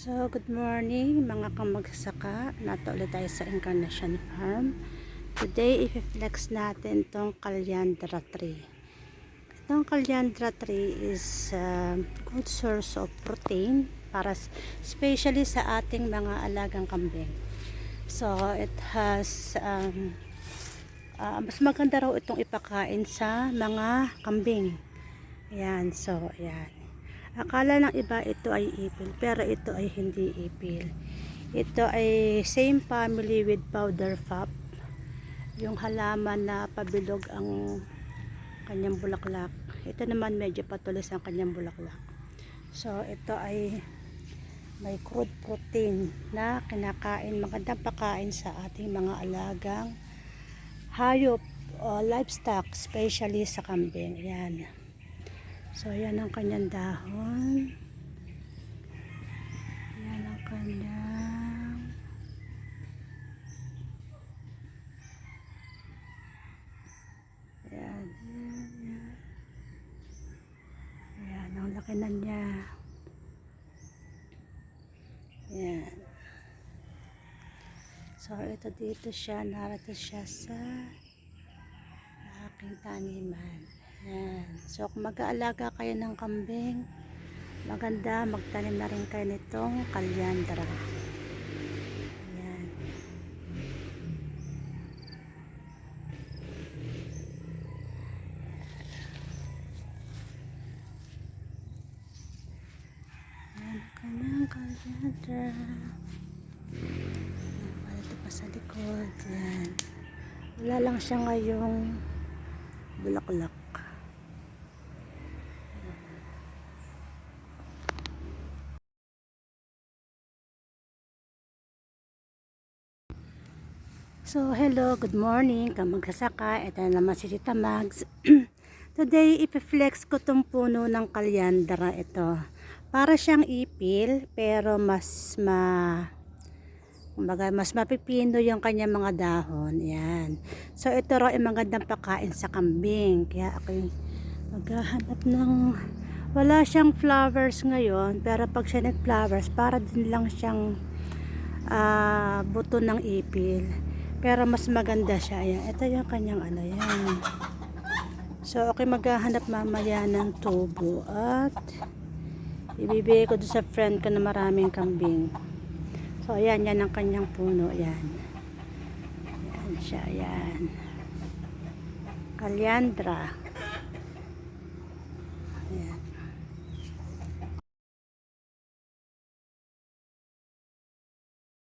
So, good morning mga kamagsasaka. Nato ulit tayo sa Encarnacion Farm. Today, i-flex natin itong Calandra tree. Itong Calandra tree is good source of protein para especially sa ating mga alagang kambing. So, it has mas maganda raw itong ipakain sa mga kambing. Ayan, so, ayan. Akala ng iba ito ay ipil, pero ito ay hindi ipil. Ito ay same family with powder fap. Yung halaman na pabilog ang kanyang bulaklak. Ito naman medyo patulis ang kanyang bulaklak. So ito ay may crude protein na kinakain, magandang pakain sa ating mga alagang hayop o livestock, especially sa kambing. Ayan. So, yan ang kanyang dahon. Yan ang kanyang yan. Yan, ang laki na niya. Yan. So, ito dito siya. Narito siya sa aking taniman. Yan. So, kung mag-aalaga kayo ng kambing, maganda magtanim na rin kayo nitong Calandra. Yan. Yan kanyang Calandra. Yan, ito pa sa likod. Yan. Wala lang siya ngayong bulaklak. So, hello, good morning, kamagsasaka. Ito naman si Tita Mags. Today, ipiflex ko tong puno ng Calandra ito. Para siyang ipil, pero kumbaga, mas mapipino yung kanya mga dahon. Yan. So, ito raw ay magandang pakain sa kambing. Kaya ako maghahanap ng, wala siyang flowers ngayon, pero pag siya nag-flowers, para din lang siyang buto ng ipil. Pero mas maganda siya. Ayan. Ito yung kanyang ano. Yan. So, okay, maghahanap mamaya ng tubo. At ibibigay ko doon sa friend ko na maraming kambing. So, ayan. Yan ang kanyang puno. Ayan. Ayan siya. Ayan. Calandra.